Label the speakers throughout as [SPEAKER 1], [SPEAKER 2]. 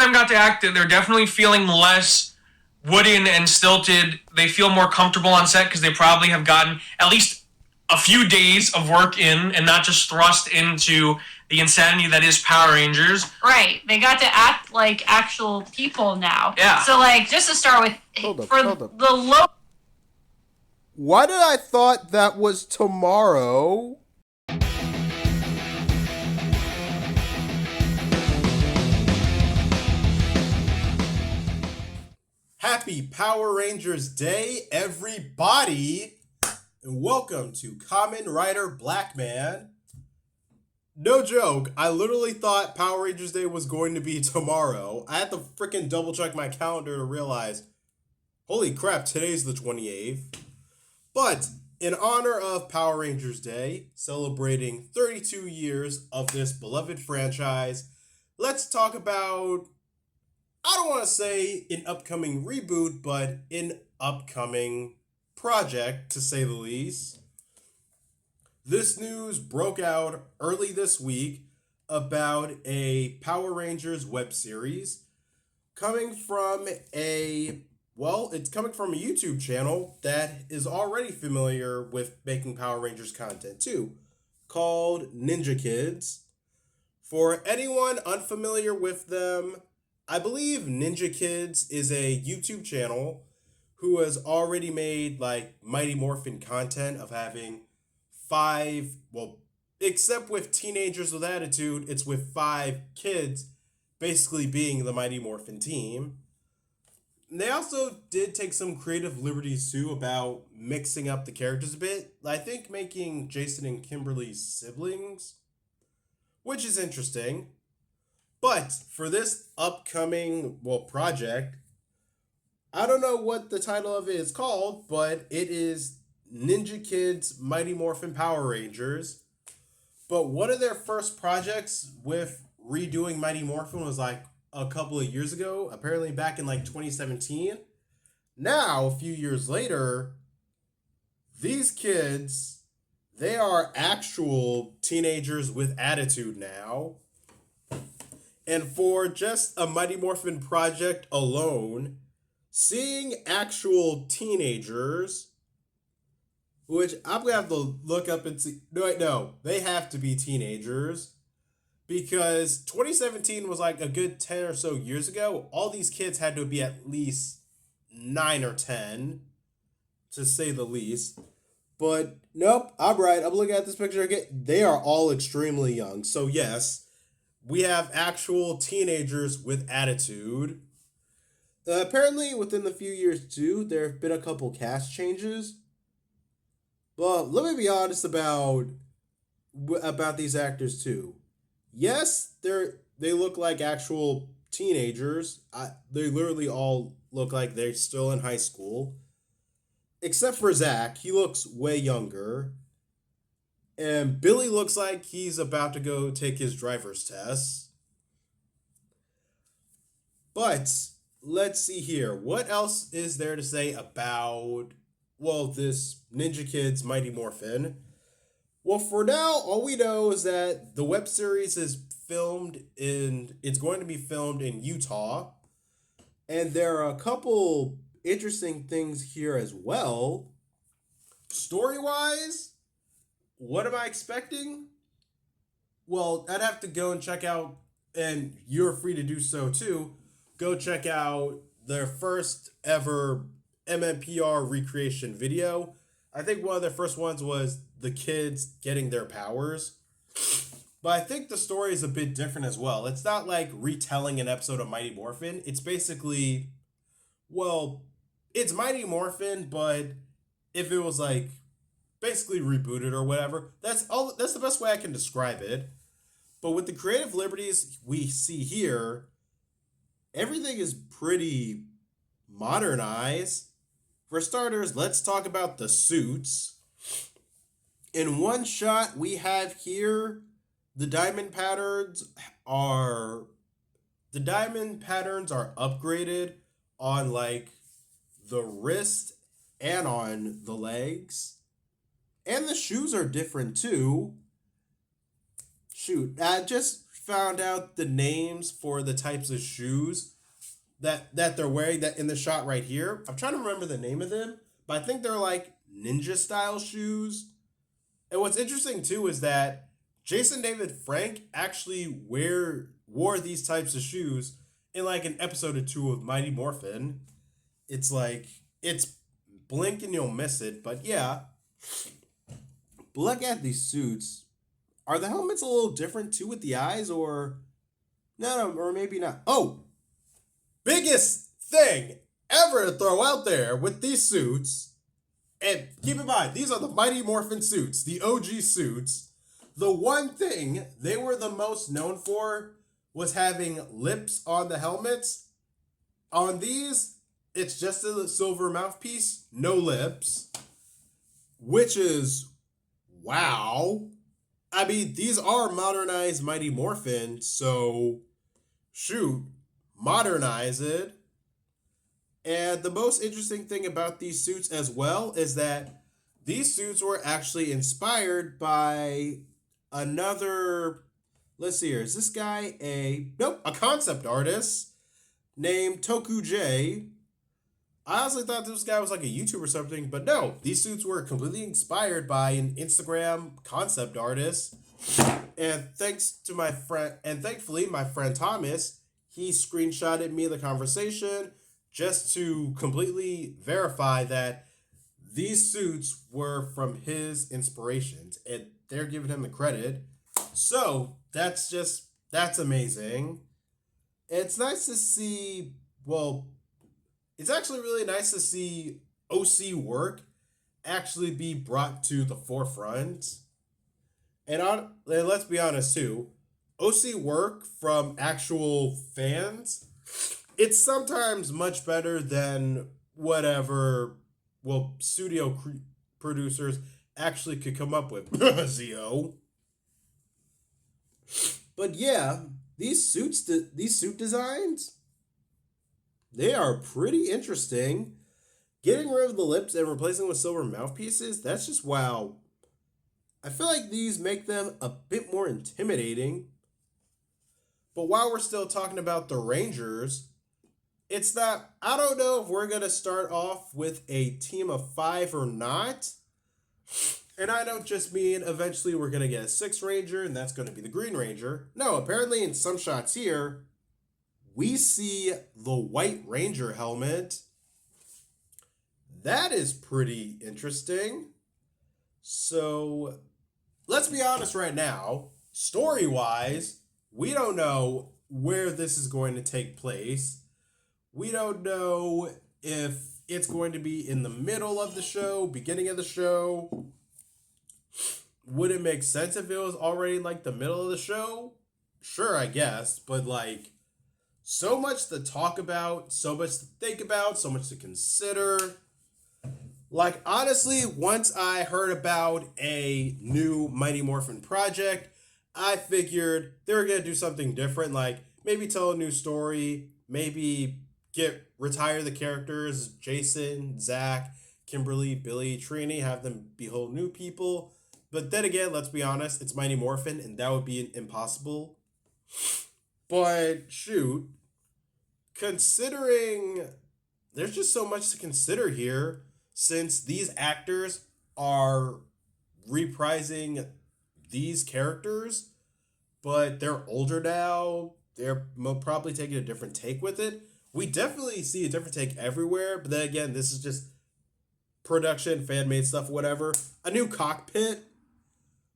[SPEAKER 1] them got to act, they're definitely feeling less wooden and stilted. They feel more comfortable on set because they probably have gotten at least a few days of work in and not just thrust into the insanity that is Power Rangers.
[SPEAKER 2] Right. They got to act like actual people now.
[SPEAKER 1] Yeah.
[SPEAKER 2] So, like, just to start with,
[SPEAKER 3] Hold up.
[SPEAKER 2] the low...
[SPEAKER 3] Why did I thought that was tomorrow? Happy Power Rangers Day, everybody! And welcome to KamenRider Blackman. No joke, I literally thought Power Rangers Day was going to be tomorrow. I had to freaking double check my calendar to realize, holy crap, today's the 28th. But in honor of Power Rangers Day, celebrating 32 years of this beloved franchise, let's talk about, I don't want to say an upcoming reboot, but an upcoming project, to say the least. This news broke out early this week about a Power Rangers web series coming from it's coming from a YouTube channel that is already familiar with making Power Rangers content too, called Ninja Kids. For anyone unfamiliar with them, I believe Ninja Kids is a YouTube channel who has already made like Mighty Morphin content of having except with Teenagers with Attitude, it's with 5 kids basically being the Mighty Morphin team. And they also did take some creative liberties too about mixing up the characters a bit. I think making Jason and Kimberly siblings, which is interesting. But for this upcoming, project, I don't know what the title of it is called, but it is Ninja Kids Mighty Morphin Power Rangers. But one of their first projects with redoing Mighty Morphin was like a couple of years ago, apparently back in like 2017. Now, a few years later, these kids, they are actual teenagers with attitude now. And for just a Mighty Morphin project alone, seeing actual teenagers, which I'm going to have to look up and see. No, they have to be teenagers. Because 2017 was like a good 10 or so years ago. All these kids had to be at least 9 or 10, to say the least. But nope, I'm right. I'm looking at this picture again. They are all extremely young. So yes, we have actual teenagers with attitude. Apparently, within the few years too, there have been a couple cast changes. But let me be honest about these actors too. Yes, they look like actual teenagers. They literally all look like they're still in high school. Except for Zach, he looks way younger. And Billy looks like he's about to go take his driver's test. But let's see here. What else is there to say about, this Ninja Kids Mighty Morphin? Well, for now, all we know is that the web series is it's going to be filmed in Utah. And there are a couple interesting things here as well. Story-wise, what am I expecting? Well, I'd have to go and check out, and you're free to do so too, go check out their first ever MMPR recreation video. I think one of their first ones was the kids getting their powers. But I think the story is a bit different as well. It's not like retelling an episode of Mighty Morphin. It's basically, it's Mighty Morphin, but if it was like basically rebooted or whatever, that's the best way I can describe it. But with the creative liberties we see here, everything is pretty modernized. For starters, let's talk about the suits. In one shot, we have here the diamond patterns are upgraded on like the wrist and on the legs. And the shoes are different too. Just found out the names for the types of shoes that they're wearing that in the shot right here. I'm trying to remember the name of them, but I think they're like ninja style shoes. And what's interesting too is that Jason David Frank actually wore these types of shoes in like an episode or two of Mighty Morphin. It's like it's blink and you'll miss it, but yeah. But look at these suits. Are the helmets a little different too with the eyes, or no, or maybe not? Oh, biggest thing ever to throw out there with these suits. And keep in mind, these are the Mighty Morphin suits, the OG suits. The one thing they were the most known for was having lips on the helmets. On these, it's just a silver mouthpiece, no lips, which is wow. I mean, these are modernized Mighty Morphin, so shoot, modernize it. And the most interesting thing about these suits as well is that these suits were actually inspired by another, let's see here, is this guy a concept artist named Toku J. I honestly thought this guy was like a YouTuber or something, but no, these suits were completely inspired by an Instagram concept artist. And thanks to my friend, and thankfully my friend Thomas, he screenshotted me the conversation just to completely verify that these suits were from his inspirations, and they're giving him the credit. So that's amazing. It's nice to see, well, it's actually really nice to see OC work actually be brought to the forefront. And let's be honest too, OC work from actual fans, it's sometimes much better than whatever, well, studio producers actually could come up with. Zio. But yeah, these suit designs, they are pretty interesting. Getting rid of the lips and replacing them with silver mouthpieces, that's just wow. I feel like these make them a bit more intimidating. But while we're still talking about the Rangers, it's not, I don't know if we're going to start off with a team of 5 or not. And I don't just mean eventually we're going to get a 6th Ranger and that's going to be the Green Ranger. No, apparently in some shots here, we see the White Ranger helmet. That is pretty interesting. So let's be honest right now. Story-wise, we don't know where this is going to take place. We don't know if it's going to be in the middle of the show, beginning of the show. Would it make sense if it was already like the middle of the show? Sure, I guess. But like, so much to talk about, so much to think about, so much to consider. Like, honestly, once I heard about a new Mighty Morphin project, I figured they were going to do something different. Like, maybe tell a new story, maybe retire the characters, Jason, Zach, Kimberly, Billy, Trini, have them be whole new people. But then again, let's be honest, it's Mighty Morphin, and that would be impossible. But shoot, considering there's just so much to consider here, since these actors are reprising these characters, but they're older now, they're probably taking a different take with it. We definitely see a different take everywhere, but then again, this is just production, fan-made stuff, whatever. A new cockpit,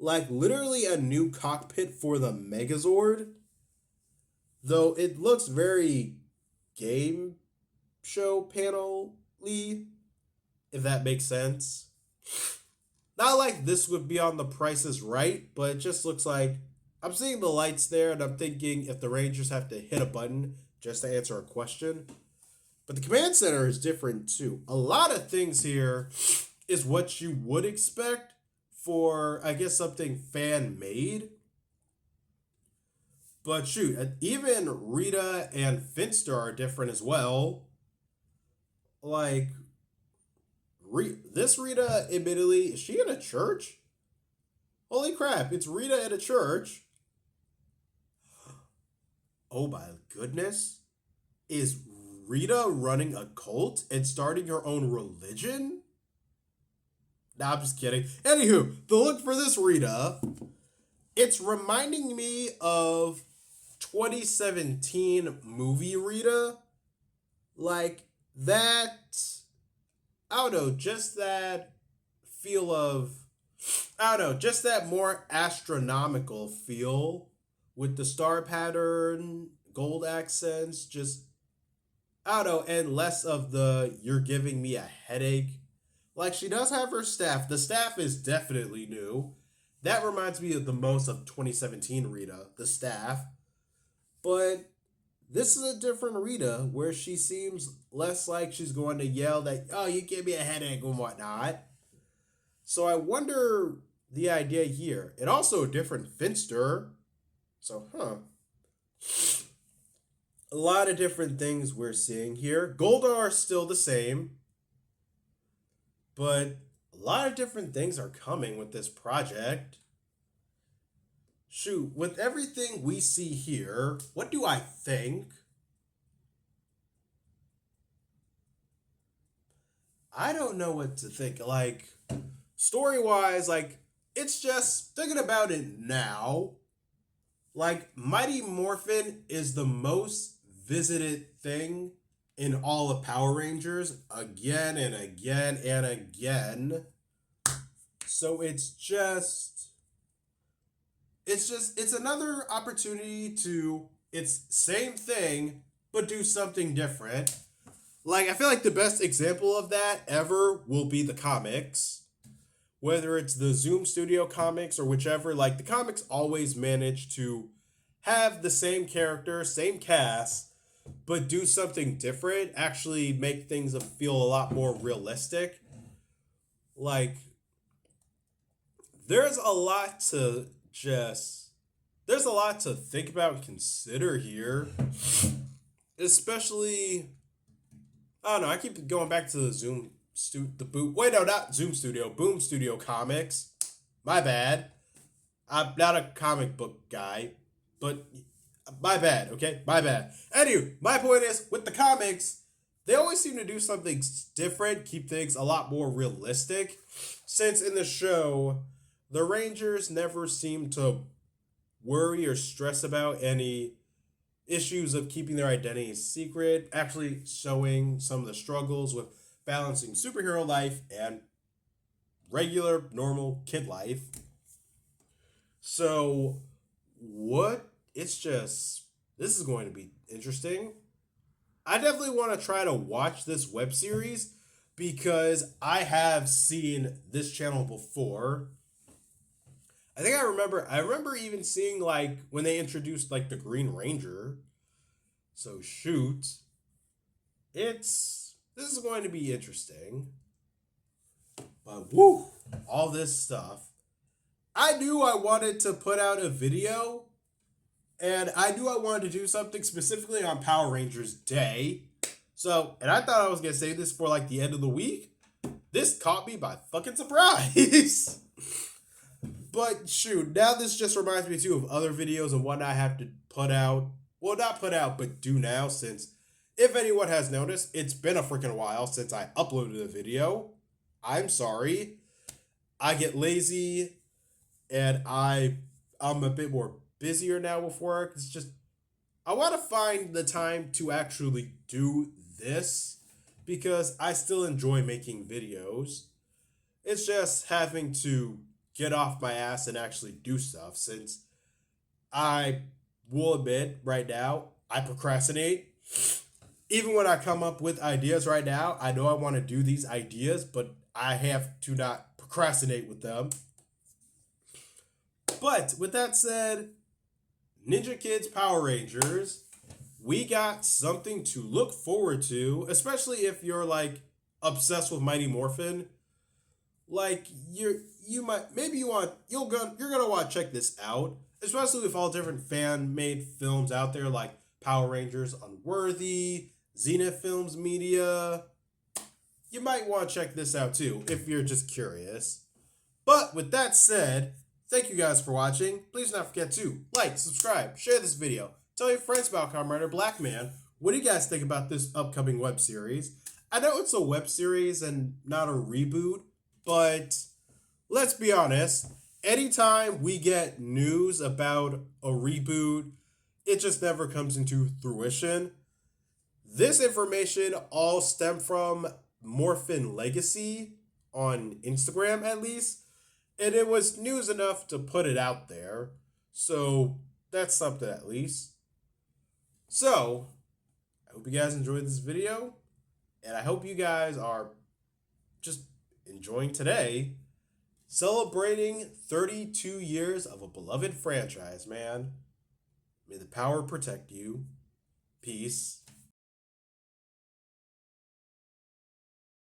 [SPEAKER 3] like literally a new cockpit for the Megazord, though it looks very game show panel-y, if that makes sense. Not like this would be on The Price is Right, but it just looks like I'm seeing the lights there, and I'm thinking if the Rangers have to hit a button just to answer a question. But the command center is different too. A lot of things here is what you would expect for, I guess, something fan-made. But shoot, even Rita and Finster are different as well. Like, this Rita, admittedly, is she in a church? Holy crap, it's Rita at a church. Oh my goodness. Is Rita running a cult and starting her own religion? Nah, I'm just kidding. Anywho, the look for this Rita, it's reminding me of 2017 movie Rita. Like that, I don't know, just that feel of, I don't know, just that more astronomical feel with the star pattern, gold accents, just, I don't know, and less of the you're giving me a headache. Like she does have her staff. The staff is definitely new. That reminds me of the most of 2017 Rita, the staff. But this is a different Rita where she seems less like she's going to yell that, oh, you give me a headache and whatnot. So I wonder the idea here. And also a different Finster. So, a lot of different things we're seeing here. Goldar is still the same. But a lot of different things are coming with this project. Shoot, with everything we see here, what do I think? I don't know what to think. Like, story-wise, like, it's just thinking about it now. Like, Mighty Morphin is the most visited thing in all of Power Rangers again and again and again. So it's another opportunity to, it's same thing, but do something different. Like, I feel like the best example of that ever will be the comics. Whether it's the Zoom Studio comics or whichever, like, the comics always manage to have the same character, same cast, but do something different, actually make things feel a lot more realistic. Like, there's a lot to think about and consider here. Especially, I don't know, I keep going back to the Boom Studio comics. My bad. I'm not a comic book guy, but my bad, okay? My bad. Anyway, my point is, with the comics, they always seem to do something different, keep things a lot more realistic. Since in the show, the Rangers never seem to worry or stress about any issues of keeping their identities secret, actually showing some of the struggles with balancing superhero life and regular, normal kid life. So, this is going to be interesting. I definitely want to try to watch this web series because I have seen this channel before. I remember even seeing, like, when they introduced, like, the Green Ranger. So, shoot. This is going to be interesting. But, woo, all this stuff. I knew I wanted to put out a video, and I knew I wanted to do something specifically on Power Rangers Day. So, and I thought I was going to say this for, like, the end of the week. This caught me by fucking surprise. But shoot, now this just reminds me too of other videos and what I have to put out. Well, not put out, but do now, since if anyone has noticed, it's been a freaking while since I uploaded a video. I'm sorry. I get lazy and I'm a bit more busier now with work. It's just, I want to find the time to actually do this because I still enjoy making videos. It's just having to get off my ass and actually do stuff, since I will admit right now, I procrastinate. Even when I come up with ideas right now, I know I want to do these ideas, but I have to not procrastinate with them. But with that said, Ninja Kids Power Rangers, we got something to look forward to, especially if you're like obsessed with Mighty Morphin. Like you're gonna want to check this out, especially with all different fan-made films out there like Power Rangers Unworthy, Zenith Films Media. You might want to check this out too if you're just curious. But with that said, thank you guys for watching. Please do not forget to like, subscribe, share this video, Tell your friends about KamenRider Blackman. What do you guys think about this upcoming web series? I know it's a web series and not a reboot, but let's be honest. Anytime we get news about a reboot, it just never comes into fruition. This information all stemmed from MORPHIN Legacy on Instagram, at least, and it was news enough to put it out there. So that's something at least. So I hope you guys enjoyed this video, and I hope you guys are just enjoying today, celebrating 32 years of a beloved franchise, man. May the power protect you. Peace.